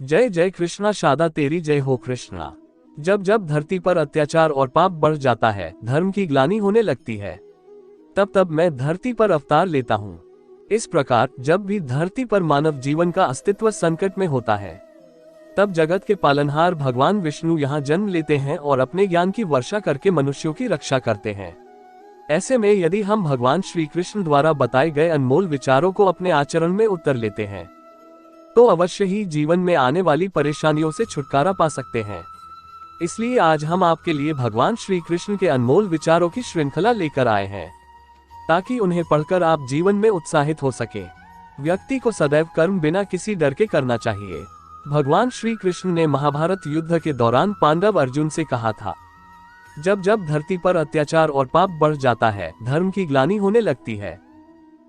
जय जय कृष्णा शादा तेरी जय हो कृष्णा। जब जब धरती पर अत्याचार और पाप बढ़ जाता है, धर्म की ग्लानि होने लगती है, तब तब मैं धरती पर अवतार लेता हूँ। इस प्रकार जब भी धरती पर मानव जीवन का अस्तित्व संकट में होता है, तब जगत के पालनहार भगवान विष्णु यहाँ जन्म लेते हैं और अपने ज्ञान की वर्षा करके मनुष्यों की रक्षा करते हैं। ऐसे में यदि हम भगवान श्री कृष्ण द्वारा बताए गए अनमोल विचारों को अपने आचरण में उतर लेते हैं, तो अवश्य ही जीवन में आने वाली परेशानियों से छुटकारा पा सकते हैं। इसलिए आज हम आपके लिए भगवान श्री कृष्ण के अनमोल विचारों की श्रृंखला लेकर आए हैं, ताकि उन्हें पढ़कर आप जीवन में उत्साहित हो सके। व्यक्ति को सदैव कर्म बिना किसी डर के करना चाहिए। भगवान श्री कृष्ण ने महाभारत युद्ध के दौरान पांडव अर्जुन से कहा था, जब जब धरती पर अत्याचार और पाप बढ़ जाता है, धर्म की ग्लानि होने लगती है,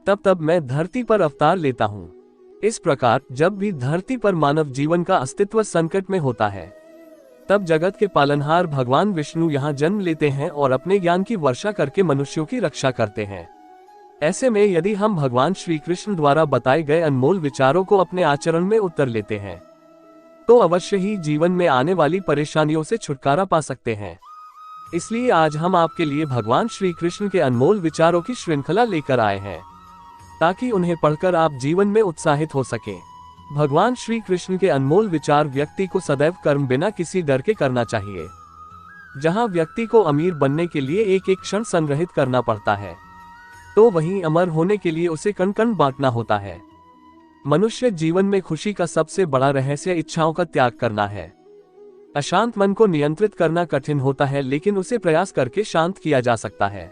तब तब मैं धरती पर अवतार लेता हूँ। इस प्रकार जब भी धरती पर मानव जीवन का अस्तित्व संकट में होता है, तब जगत के पालनहार भगवान विष्णु यहाँ जन्म लेते हैं और अपने ज्ञान की वर्षा करके मनुष्यों की रक्षा करते हैं। ऐसे में यदि हम भगवान श्री कृष्ण द्वारा बताए गए अनमोल विचारों को अपने आचरण में उतर लेते हैं, तो अवश्य ही जीवन में आने वाली परेशानियों से छुटकारा पा सकते हैं। इसलिए आज हम आपके लिए भगवान श्री कृष्ण के अनमोल विचारों की श्रृंखला लेकर आए हैं, ताकि उन्हें पढ़कर आप जीवन में उत्साहित हो सके। भगवान श्री कृष्ण के अनमोल विचार व्यक्ति को सदैव कर्म बिना किसी डर के करना चाहिए। जहां व्यक्ति को अमीर बनने के लिए एक एक क्षण संग्रहित करना पड़ता है, तो वहीं अमर होने के लिए उसे कण कण बांटना होता है। मनुष्य जीवन में खुशी का सबसे बड़ा रहस्य इच्छाओं का त्याग करना है। अशांत मन को नियंत्रित करना कठिन होता है, लेकिन उसे प्रयास करके शांत किया जा सकता है।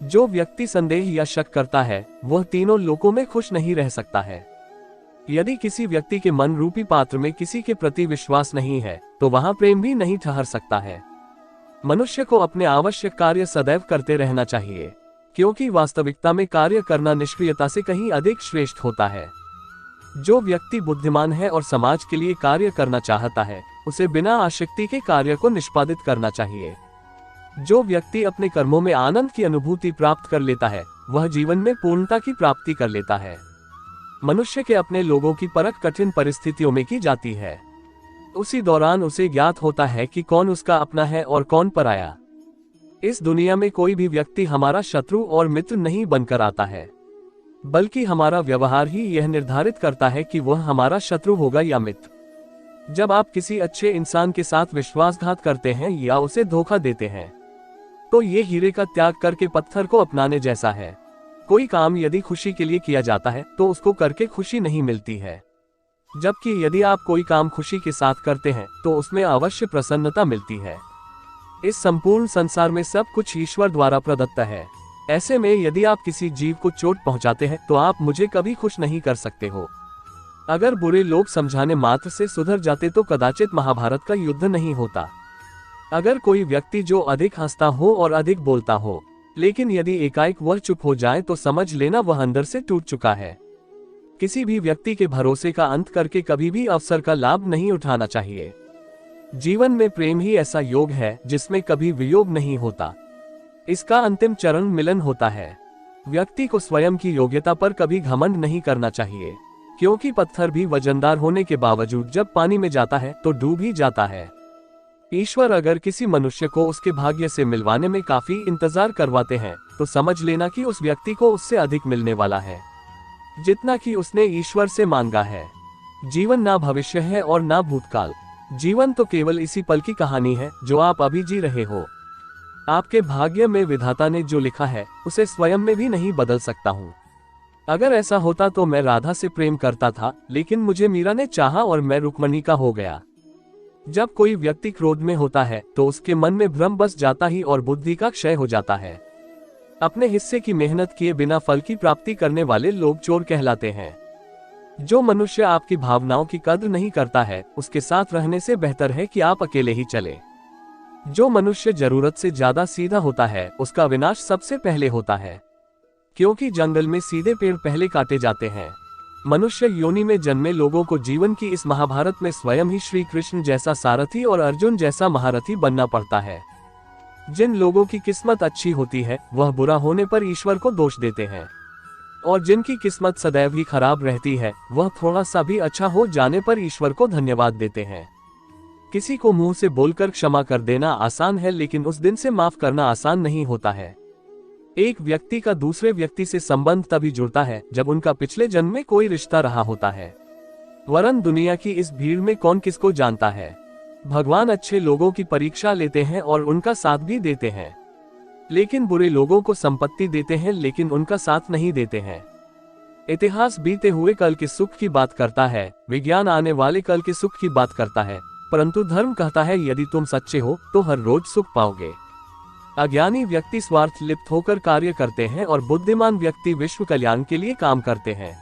जो व्यक्ति संदेह या शक करता है, वह तीनों लोकों में खुश नहीं रह सकता है। यदि किसी व्यक्ति के मन रूपी पात्र में किसी के प्रति विश्वास नहीं है, तो वहां प्रेम भी नहीं ठहर सकता है। मनुष्य को अपने आवश्यक कार्य सदैव करते रहना चाहिए, क्योंकि वास्तविकता में कार्य करना निष्क्रियता से कहीं अधिक श्रेष्ठ होता है। जो व्यक्ति बुद्धिमान है और समाज के लिए कार्य करना चाहता है, उसे बिना आसक्ति के कार्य को निष्पादित करना चाहिए। जो व्यक्ति अपने कर्मों में आनंद की अनुभूति प्राप्त कर लेता है, वह जीवन में पूर्णता की प्राप्ति कर लेता है। मनुष्य के अपने लोगों की परख कठिन परिस्थितियों में की जाती है। उसी दौरान उसे ज्ञात होता है कि कौन उसका अपना है और कौन पराया। इस दुनिया में कोई भी व्यक्ति हमारा शत्रु और मित्र नहीं बनकर आता है, बल्कि हमारा व्यवहार ही यह निर्धारित करता है कि वह हमारा शत्रु होगा या मित्र। जब आप किसी अच्छे इंसान के साथ विश्वासघात करते हैं या उसे धोखा देते हैं, तो ये हीरे का त्याग करके पत्थर को अपनाने जैसा है। कोई काम यदि खुशी के लिए किया जाता है, तो उसको करके खुशी नहीं मिलती है, जबकि यदि आप कोई काम खुशी के साथ करते हैं, तो उसमें अवश्य प्रसन्नता मिलती है। इस संपूर्ण संसार में सब कुछ ईश्वर द्वारा प्रदत्त है। ऐसे में यदि आप किसी जीव को चोट पहुंचाते हैं, तो आप मुझे कभी खुश नहीं कर सकते हो। अगर बुरे लोग समझाने मात्र से सुधर जाते, तो कदाचित महाभारत का युद्ध नहीं होता। अगर कोई व्यक्ति जो अधिक हंसता हो और अधिक बोलता हो, लेकिन यदि एकाएक वह चुप हो जाए, तो समझ लेना वह अंदर से टूट चुका है। किसी भी व्यक्ति के भरोसे का अंत करके कभी भी अवसर का लाभ नहीं उठाना चाहिए। जीवन में प्रेम ही ऐसा योग है जिसमें कभी वियोग नहीं होता। इसका अंतिम चरण मिलन होता है। व्यक्ति को स्वयं की योग्यता पर कभी घमंड नहीं करना चाहिए, क्योंकि पत्थर भी वजनदार होने के बावजूद जब पानी में जाता है तो डूब ही जाता है। ईश्वर अगर किसी मनुष्य को उसके भाग्य से मिलवाने में काफी इंतजार करवाते हैं, तो समझ लेना कि उस व्यक्ति को उससे अधिक मिलने वाला है, जितना कि उसने ईश्वर से मांगा है। जीवन ना भविष्य है और ना भूतकाल। जीवन तो केवल इसी पल की कहानी है जो आप अभी जी रहे हो। आपके भाग्य में विधाता ने जो लिखा है, उसे स्वयं में भी नहीं बदल सकता हूँ। अगर ऐसा होता तो मैं राधा से प्रेम करता था, लेकिन मुझे मीरा ने चाहा और मैं रुक्मणी का हो गया। जब कोई व्यक्ति क्रोध में होता है, तो उसके मन में भ्रम बस जाता ही और बुद्धि का क्षय हो जाता है। अपने हिस्से की मेहनत किए बिना फल की प्राप्ति करने वाले लोग चोर कहलाते हैं। जो मनुष्य आपकी भावनाओं की कद्र नहीं करता है, उसके साथ रहने से बेहतर है कि आप अकेले ही चले। जो मनुष्य जरूरत से ज्यादा सीधा होता है, उसका विनाश सबसे पहले होता है, क्योंकि जंगल में सीधे पेड़ पहले काटे जाते हैं। मनुष्य योनि में जन्मे लोगों को जीवन की इस महाभारत में स्वयं ही श्री कृष्ण जैसा सारथी और अर्जुन जैसा महारथी बनना पड़ता है। जिन लोगों की किस्मत अच्छी होती है, वह बुरा होने पर ईश्वर को दोष देते हैं। और जिनकी किस्मत सदैव ही खराब रहती है, वह थोड़ा सा भी अच्छा हो जाने पर ईश्वर को धन्यवाद देते हैं। किसी को मुंह से बोलकर क्षमा कर देना आसान है, लेकिन उस दिन से माफ करना आसान नहीं होता है। एक व्यक्ति का दूसरे व्यक्ति से संबंध तभी जुड़ता है जब उनका पिछले जन्म में कोई रिश्ता रहा होता है, वरन दुनिया की इस भीड़ में कौन किसको जानता है। भगवान अच्छे लोगों की परीक्षा लेते हैं और उनका साथ भी देते हैं, लेकिन बुरे लोगों को संपत्ति देते हैं लेकिन उनका साथ नहीं देते हैं। इतिहास बीते हुए कल के सुख की बात करता है, विज्ञान आने वाले कल के सुख की बात करता है, परंतु धर्म कहता है यदि तुम सच्चे हो तो हर रोज सुख पाओगे। अज्ञानी व्यक्ति स्वार्थ लिप्त होकर कार्य करते हैं और बुद्धिमान व्यक्ति विश्व कल्याण के लिए काम करते हैं।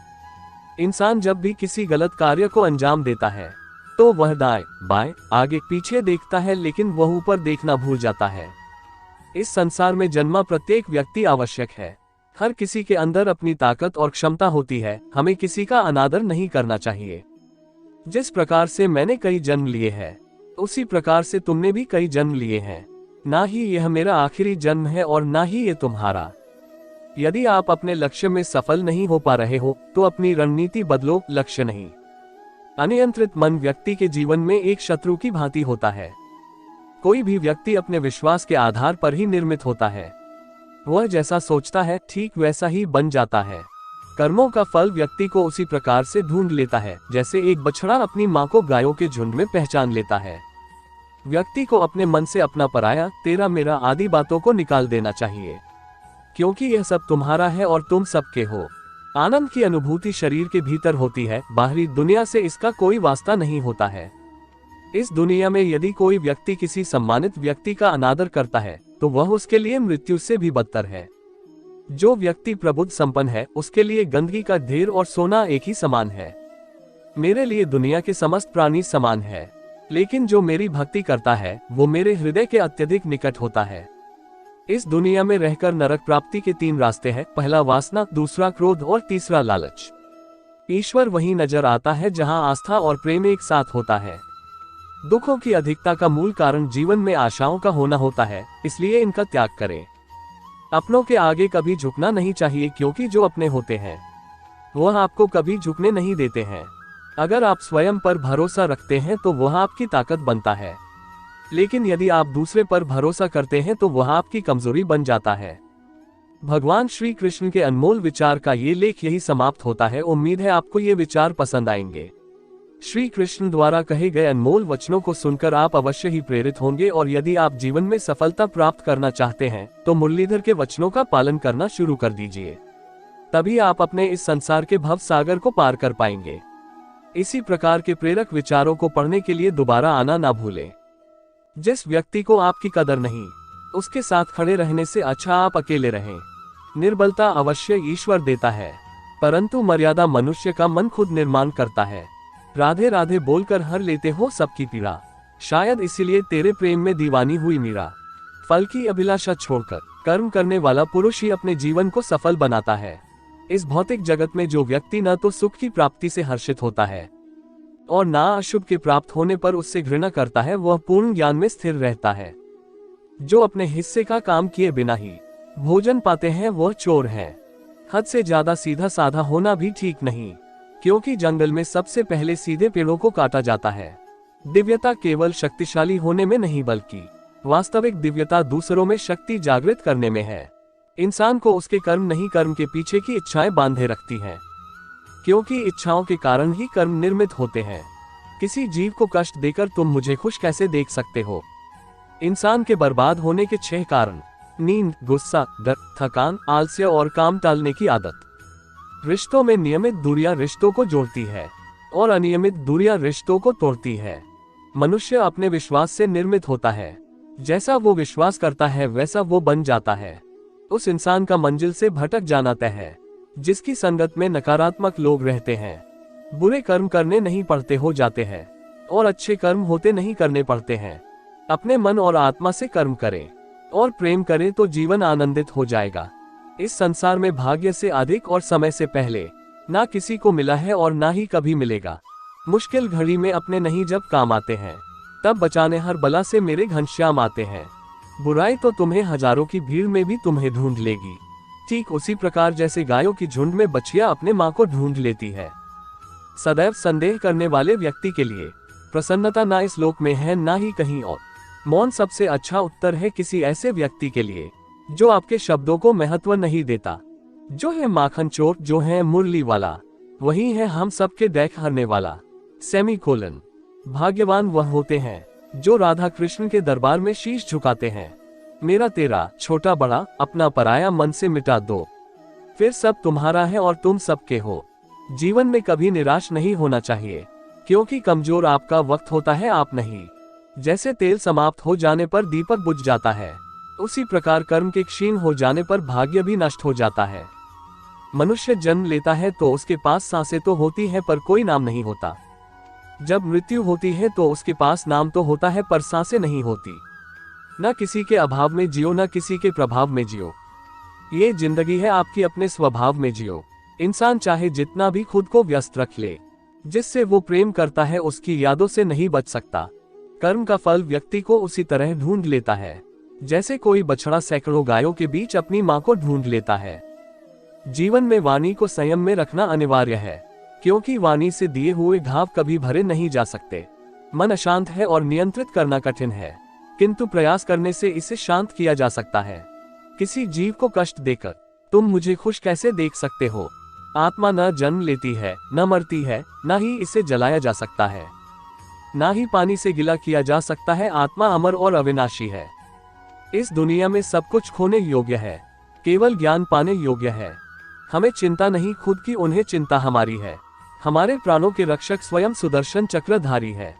इंसान जब भी किसी गलत कार्य को अंजाम देता है तो वह दाएं बाएं आगे पीछे देखता है, लेकिन वह ऊपर देखना भूल जाता है। इस संसार में जन्मा प्रत्येक व्यक्ति आवश्यक है। हर किसी के अंदर अपनी ताकत और क्षमता होती है, हमें किसी का अनादर नहीं करना चाहिए। जिस प्रकार से मैंने कई जन्म लिए हैं, उसी प्रकार से तुमने भी कई जन्म लिए हैं। ना ही यह मेरा आखिरी जन्म है और ना ही ये तुम्हारा। यदि आप अपने लक्ष्य में सफल नहीं हो पा रहे हो तो अपनी रणनीति बदलो, लक्ष्य नहीं। अनियंत्रित मन व्यक्ति के जीवन में एक शत्रु की भांति होता है। कोई भी व्यक्ति अपने विश्वास के आधार पर ही निर्मित होता है। वह जैसा सोचता है ठीक वैसा ही बन जाता है। कर्मों का फल व्यक्ति को उसी प्रकार से ढूंढ लेता है जैसे एक बछड़ा अपनी मां को गायों के झुंड में पहचान लेता है। व्यक्ति को अपने मन से अपना पराया, तेरा मेरा आदि बातों को निकाल देना चाहिए, क्योंकि यह सब तुम्हारा है और तुम सबके हो। आनंद की अनुभूति शरीर के भीतर होती है, बाहरी दुनिया से इसका कोई वास्ता नहीं होता है। इस दुनिया में यदि कोई व्यक्ति किसी सम्मानित व्यक्ति का अनादर करता है तो वह उसके लिए मृत्यु से भी बदतर है। जो व्यक्ति प्रबुद्ध संपन्न है उसके लिए गंदगी का ढेर और सोना एक ही समान है। मेरे लिए दुनिया के समस्त प्राणी समान है, लेकिन जो मेरी भक्ति करता है वो मेरे हृदय के अत्यधिक निकट होता है। इस दुनिया में रहकर नरक प्राप्ति के 3 रास्ते हैं। पहला वासना, दूसरा क्रोध और तीसरा लालच। ईश्वर वहीं नजर आता है जहां आस्था और प्रेम एक साथ होता है। दुखों की अधिकता का मूल कारण जीवन में आशाओं का होना होता है, इसलिए इनका त्याग करें। अपनों के आगे कभी झुकना नहीं चाहिए, क्योंकि जो अपने होते हैं वह आपको कभी झुकने नहीं देते हैं। अगर आप स्वयं पर भरोसा रखते हैं तो वह आपकी ताकत बनता है, लेकिन यदि आप दूसरे पर भरोसा करते हैं तो वह आपकी कमजोरी बन जाता है। भगवान श्री कृष्ण के अनमोल विचार का ये लेख यही समाप्त होता है। उम्मीद है आपको ये विचार पसंद आएंगे। श्री कृष्ण द्वारा कहे गए अनमोल वचनों को सुनकर आप अवश्य ही प्रेरित होंगे, और यदि आप जीवन में सफलता प्राप्त करना चाहते हैं तो मुरलीधर के वचनों का पालन करना शुरू कर दीजिए। तभी आप अपने इस संसार के भव सागर को पार कर पाएंगे। इसी प्रकार के प्रेरक विचारों को पढ़ने के लिए दोबारा आना ना भूलें। जिस व्यक्ति को आपकी कदर नहीं, उसके साथ खड़े रहने से अच्छा आप अकेले रहें। निर्बलता अवश्य ईश्वर देता है, परंतु मर्यादा मनुष्य का मन खुद निर्माण करता है। राधे राधे बोलकर हर लेते हो सबकी पीड़ा, शायद इसीलिए तेरे प्रेम में दीवानी हुई मीरा। फल की अभिलाषा छोड़कर कर्म करने वाला पुरुष ही अपने जीवन को सफल बनाता है। इस भौतिक जगत में जो व्यक्ति न तो सुख की प्राप्ति से हर्षित होता है और ना अशुभ के प्राप्त होने पर उससे घृणा करता है, वह पूर्ण ज्ञान में स्थिर रहता है। जो अपने हिस्से का काम किए बिना ही भोजन पाते हैं वह चोर हैं। हद से ज्यादा सीधा साधा होना भी ठीक नहीं, क्योंकि जंगल में सबसे पहले सीधे पेड़ों को काटा जाता है। दिव्यता केवल शक्तिशाली होने में नहीं, बल्कि वास्तविक दिव्यता दूसरों में शक्ति जागृत करने में है। इंसान को उसके कर्म नहीं, कर्म के पीछे की इच्छाएं बांधे रखती हैं, क्योंकि इच्छाओं के कारण ही कर्म निर्मित होते हैं। किसी जीव को कष्ट देकर तुम मुझे खुश कैसे देख सकते हो? इंसान के बर्बाद होने के 6 कारण: नींद, गुस्सा, डर, थकान, आलस्य और काम टालने की आदत। रिश्तों में नियमित दूरियां रिश्तों को जोड़ती है और अनियमित दूरियां रिश्तों को तोड़ती है। मनुष्य अपने विश्वास से निर्मित होता है। जैसा वो विश्वास करता है वैसा वो बन जाता है। उस इंसान का मंजिल से भटक जाना तय है जिसकी संगत में नकारात्मक लोग रहते हैं। बुरे कर्म करने नहीं पड़ते, हो जाते हैं, और अच्छे कर्म होते नहीं करने पड़ते हैं। अपने मन और आत्मा से कर्म करें और प्रेम करें तो जीवन आनंदित हो जाएगा। इस संसार में भाग्य से अधिक और समय से पहले ना किसी को मिला है और ना ही कभी मिलेगा। मुश्किल घड़ी में अपने नहीं जब काम आते हैं, तब बचाने हर बला से मेरे घनश्याम आते हैं। बुराई तो तुम्हें हजारों की भीड़ में भी तुम्हें ढूंढ लेगी, ठीक उसी प्रकार जैसे गायों की झुंड में बछिया अपने मां को ढूंढ लेती है। सदैव संदेह करने वाले व्यक्ति के लिए प्रसन्नता ना इस लोक में है ना ही कहीं और। मौन सबसे अच्छा उत्तर है किसी ऐसे व्यक्ति के लिए जो आपके शब्दों को महत्व नहीं देता, जो है माखन चोर, जो है मुरली वाला, वही है हम सबके देख हरने वाला। सेमीकोलन। भाग्यवान वह होते हैं जो राधा कृष्ण के दरबार में शीश झुकाते हैं। मेरा तेरा, छोटा बड़ा, अपना पराया मन से मिटा दो, फिर सब तुम्हारा है और तुम सबके हो। जीवन में कभी निराश नहीं होना चाहिए, क्योंकि कमजोर आपका वक्त होता है, आप नहीं। जैसे तेल समाप्त हो जाने पर दीपक बुझ जाता है, उसी प्रकार कर्म के क्षीण हो जाने पर भाग्य भी नष्ट हो जाता है। मनुष्य जन्म लेता है तो उसके पास सांसें तो होती है पर कोई नाम नहीं होता। जब मृत्यु होती है तो उसके पास नाम तो होता है पर सांसें नहीं होती। न किसी के अभाव में जियो, न किसी के प्रभाव में जियो। ये जिंदगी है आपकी, अपने स्वभाव में जियो। इंसान चाहे जितना भी खुद को व्यस्त रख ले, जिससे वो प्रेम करता है उसकी यादों से नहीं बच सकता। कर्म का फल व्यक्ति को उसी तरह ढूंढ लेता है जैसे कोई बछड़ा सैकड़ों गायों के बीच अपनी मां को ढूंढ लेता है। जीवन में वाणी को संयम में रखना अनिवार्य है, क्योंकि वाणी से दिए हुए घाव कभी भरे नहीं जा सकते। मन अशांत है और नियंत्रित करना कठिन है, किंतु प्रयास करने से इसे शांत किया जा सकता है। किसी जीव को कष्ट देकर तुम मुझे खुश कैसे देख सकते हो? आत्मा न जन्म लेती है, न मरती है, न ही इसे जलाया जा सकता है, न ही पानी से गिला किया जा सकता है। आत्मा अमर और अविनाशी है। इस दुनिया में सब कुछ खोने योग्य है, केवल ज्ञान पाने योग्य है। हमें चिंता नहीं खुद की, उन्हें चिंता हमारी है। हमारे प्राणों के रक्षक स्वयं सुदर्शन चक्रधारी है।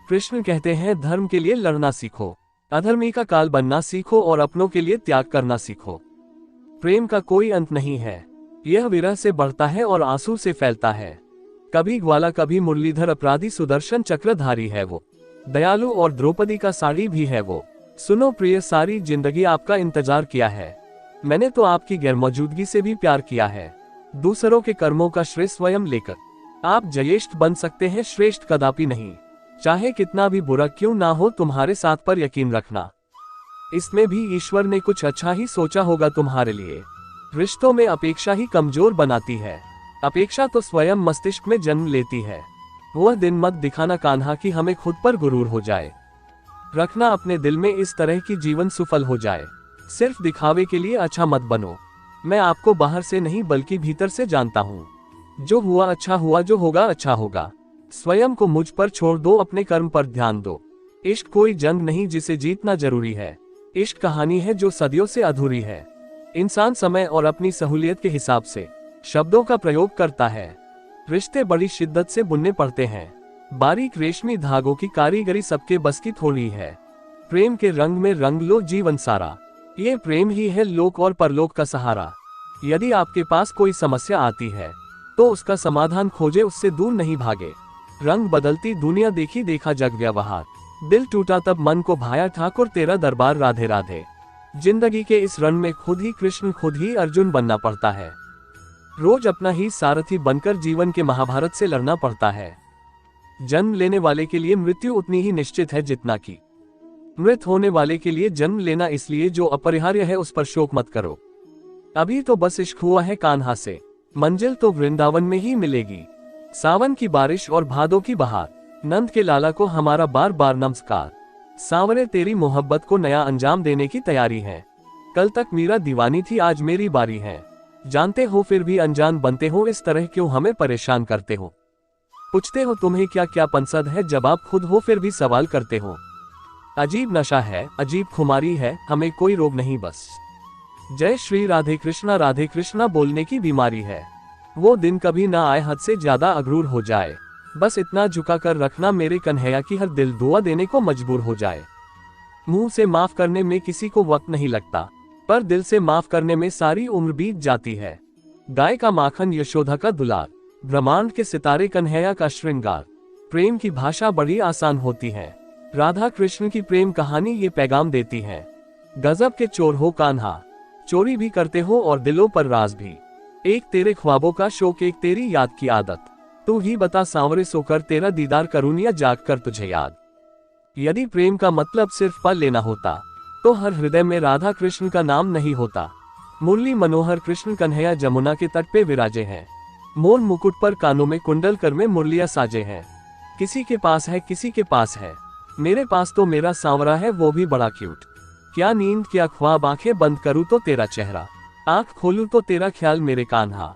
कृष्ण कहते हैं धर्म के लिए लड़ना सीखो, अधर्मी का काल बनना सीखो और अपनों के लिए त्याग करना सीखो। प्रेम का कोई अंत नहीं है, यह विरह से बढ़ता है और आंसू से फैलता है। कभी ग्वाला कभी मुरलीधर अपराधी सुदर्शन चक्रधारी है वो, दयालु और द्रौपदी का साड़ी भी है वो। सुनो प्रिय, सारी जिंदगी आपका इंतजार किया है, मैंने तो आपकी गैरमौजूदगी से भी प्यार किया है। दूसरों के कर्मों का श्रेय स्वयं लेकर आप जयेष्ठ बन सकते हैं, श्रेष्ठ कदापि नहीं। चाहे कितना भी बुरा क्यों ना हो, तुम्हारे साथ पर यकीन रखना, इसमें भी ईश्वर ने कुछ अच्छा ही सोचा होगा तुम्हारे लिए। रिश्तों में अपेक्षा ही कमजोर बनाती है, अपेक्षा तो स्वयं मस्तिष्क में जन्म लेती है। वह दिन मत दिखाना कान्हा कि हमें खुद पर गुरूर हो जाए। रखना अपने दिल में इस तरह की जीवन सफल हो जाए। सिर्फ दिखावे के लिए अच्छा मत बनो। मैं आपको बाहर से नहीं बल्कि भीतर से जानता हूँ। जो हुआ अच्छा हुआ, जो होगा अच्छा होगा। स्वयं को मुझ पर छोड़ दो, अपने कर्म पर ध्यान दो। इश्क कोई जंग नहीं जिसे जीतना जरूरी है, इश्क कहानी है जो सदियों से अधूरी है। इंसान समय और अपनी सहूलियत के हिसाब से शब्दों का प्रयोग करता है। रिश्ते बड़ी शिद्दत से बुनने पड़ते हैं, बारीक रेशमी धागों की कारीगरी सबके बस की थोड़ी है। प्रेम के रंग में रंग लो जीवन सारा, ये प्रेम ही है लोक और परलोक का सहारा। यदि आपके पास कोई समस्या आती है तो उसका समाधान खोजे, उससे दूर नहीं भागे। रंग बदलती दुनिया देखी देखा जग व्यवहार, दिल टूटा तब मन को भाया ठाकुर तेरा दरबार राधे राधे। जिंदगी के इस रण में खुद ही कृष्ण खुद ही अर्जुन बनना पड़ता है। रोज अपना ही सारथी बनकर जीवन के महाभारत से लड़ना पड़ता है। जन्म लेने वाले के लिए मृत्यु उतनी ही निश्चित है जितना कि मृत होने वाले के लिए जन्म लेना, इसलिए जो अपरिहार्य है उस पर शोक मत करो। अभी तो बस इश्क हुआ है कान्हा से, मंजिल तो वृंदावन में ही मिलेगी। सावन की बारिश और भादों की बहार, नंद के लाला को हमारा बार बार नमस्कार। सांवरे तेरी मोहब्बत को नया अंजाम देने की तैयारी है। कल तक मीरा दीवानी थी, आज मेरी बारी है। जानते हो फिर भी अनजान बनते हो, इस तरह क्यों हमें परेशान करते हो? पूछते हो तुम्हें क्या क्या पंसद है, जब आप खुद हो फिर भी सवाल करते हो। अजीब नशा है, अजीब खुमारी है, हमें कोई रोग नहीं, बस जय श्री राधे कृष्णा बोलने की बीमारी है। वो दिन कभी ना आए हद से ज्यादा अगरूर हो जाए, बस इतना झुका कर रखना मेरे कन्हैया की हर दिल दुआ देने को मजबूर हो जाए। मुंह से माफ करने में किसी को वक्त नहीं लगता, पर दिल से माफ करने में सारी उम्र बीत जाती है। गाय का माखन यशोदा का दुलार, ब्रह्मांड के सितारे कन्हैया का श्रृंगार। प्रेम की भाषा बड़ी आसान होती है, राधा कृष्ण की प्रेम कहानी ये पैगाम देती है। गजब के चोर हो कान्हा, चोरी भी करते हो और दिलों पर राज भी। एक तेरे ख्वाबों का शौक, एक तेरी याद की आदत। तू ही बता सांवरे सोकर तेरा दीदार करूं या जाग कर तुझे याद। यदि प्रेम का मतलब सिर्फ पा लेना होता तो हर हृदय में राधा कृष्ण का नाम नहीं होता। मुरली मनोहर कृष्ण कन्हैया जमुना के तट पे विराजे हैं। मोर मुकुट पर कानों में कुंडल कर में मुरलियां साजे हैं। किसी के पास है किसी के पास है, मेरे पास तो मेरा सांवरा है वो भी बड़ा क्यूट। क्या नींद क्या ख्वाब, आंखें बंद करूँ तो तेरा चेहरा, आंख खोलूं तो तेरा ख्याल मेरे कान्हा।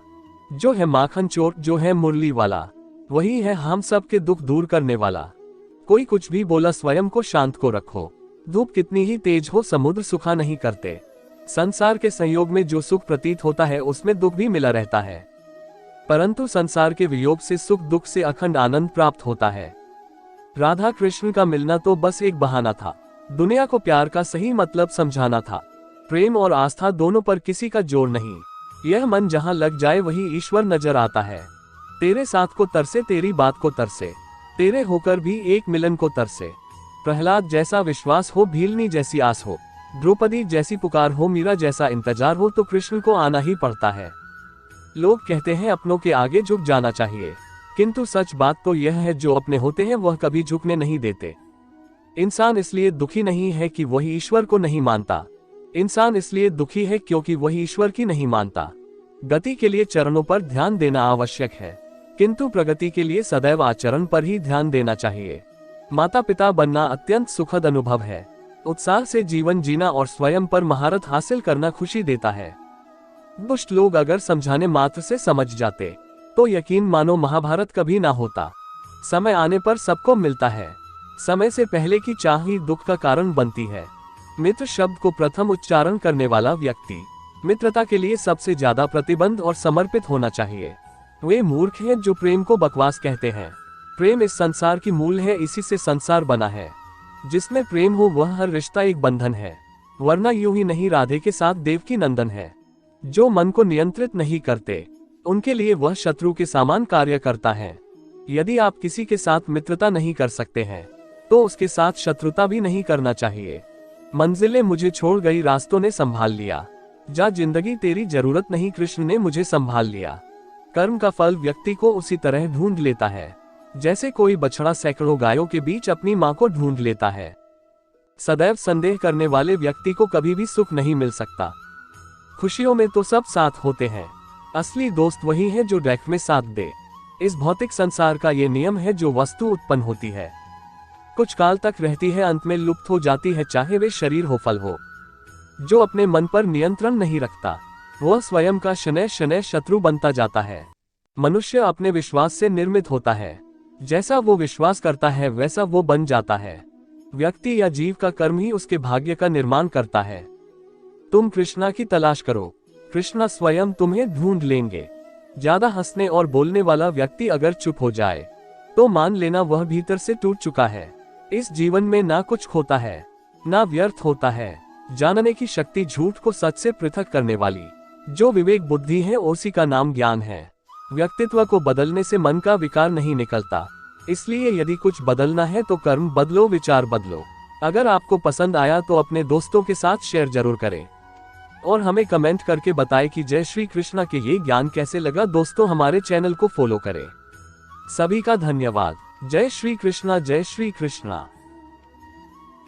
जो है माखन चोर जो है मुरली वाला, वही है हम सब के दुख दूर करने वाला। कोई कुछ भी बोला स्वयं को शांत को रखो, धूप कितनी ही तेज हो समुद्र सुखा नहीं करते। संसार के संयोग में जो सुख प्रतीत होता है उसमें दुख भी मिला रहता है, परंतु संसार के वियोग से सुख दुख से अखंड आनंद प्राप्त होता है। राधा कृष्ण का मिलना तो बस एक बहाना था, दुनिया को प्यार का सही मतलब समझाना था। प्रेम और आस्था दोनों पर किसी का जोर नहीं, यह मन जहां लग जाए वही ईश्वर नजर आता है। तेरे साथ को तरसे तेरी बात को तरसे, तेरे होकर भी एक मिलन को तरसे। प्रहलाद जैसा विश्वास हो, भीलनी जैसी आस हो, द्रौपदी जैसी पुकार हो, मीरा जैसा इंतजार हो, तो कृष्ण को आना ही पड़ता है। लोग कहते हैं अपनों के आगे झुक जाना चाहिए, किंतु सच बात तो यह है जो अपने होते हैं वह कभी झुकने नहीं देते। इंसान इसलिए दुखी नहीं है कि वही ईश्वर को नहीं मानता, इंसान इसलिए दुखी है क्योंकि वही ईश्वर की नहीं मानता। गति के लिए चरणों पर ध्यान देना आवश्यक है, किंतु प्रगति के लिए सदैव आचरण पर ही ध्यान देना चाहिए। माता पिता बनना अत्यंत सुखद अनुभव है, उत्साह से जीवन जीना और स्वयं पर महारत हासिल करना खुशी देता है। दुष्ट लोग अगर समझाने मात्र से समझ जाते तो यकीन मानो महाभारत कभी ना होता। समय आने पर सबको मिलता है, समय से पहले की चाह ही दुख का कारण बनती है। मित्र शब्द को प्रथम उच्चारण करने वाला व्यक्ति मित्रता के लिए सबसे ज्यादा प्रतिबद्ध और समर्पित होना चाहिए। वे मूर्ख हैं जो प्रेम को बकवास कहते हैं। प्रेम इस संसार की मूल है, इसी से संसार बना है। जिसमें प्रेम हो वह हर रिश्ता एक बंधन है, वरना यूं ही नहीं राधे के साथ देवकी नंदन है। जो मन को नियंत्रित नहीं करते उनके लिए वह शत्रु के समान कार्य करता है। यदि आप किसी के साथ मित्रता नहीं कर सकते हैं तो उसके साथ शत्रुता भी नहीं करना चाहिए। मंजिलें मुझे छोड़ गई, रास्तों ने संभाल लिया, जा जिंदगी तेरी जरूरत नहीं, कृष्ण ने मुझे संभाल लिया। कर्म का फल व्यक्ति को उसी तरह ढूंढ लेता है जैसे कोई बछड़ा सैकड़ों गायों के बीच अपनी मां को ढूंढ लेता है। सदैव संदेह करने वाले व्यक्ति को कभी भी सुख नहीं मिल सकता। खुशियों में तो सब साथ होते हैं, असली दोस्त वही है जो दुख में साथ दे। इस भौतिक संसार का ये नियम है, जो वस्तु उत्पन्न होती है कुछ काल तक रहती है, अंत में लुप्त हो जाती है, चाहे वे शरीर हो फल हो। जो अपने मन पर नियंत्रण नहीं रखता वह स्वयं का शनैः शनैः शत्रु बनता जाता है। मनुष्य अपने विश्वास से निर्मित होता है, जैसा वो विश्वास करता है वैसा वो बन जाता है। व्यक्ति या जीव का कर्म ही उसके भाग्य का निर्माण करता है। तुम कृष्णा की तलाश करो, कृष्णा स्वयं तुम्हें ढूंढ लेंगे। ज्यादा हंसने और बोलने वाला व्यक्ति अगर चुप हो जाए तो मान लेना वह भीतर से टूट चुका है। इस जीवन में ना कुछ खोता है ना व्यर्थ होता है। जानने की शक्ति झूठ को सच से पृथक करने वाली जो विवेक बुद्धि है उसी का नाम ज्ञान है। व्यक्तित्व को बदलने से मन का विकार नहीं निकलता, इसलिए यदि कुछ बदलना है तो कर्म बदलो, विचार बदलो। अगर आपको पसंद आया तो अपने दोस्तों के साथ शेयर जरूर करें और हमें कमेंट करके बताएं कि जय श्री कृष्णा के ये ज्ञान कैसे लगा। दोस्तों हमारे चैनल को फॉलो करें। सभी का धन्यवाद। जय श्री कृष्णा, जय श्री कृष्णा।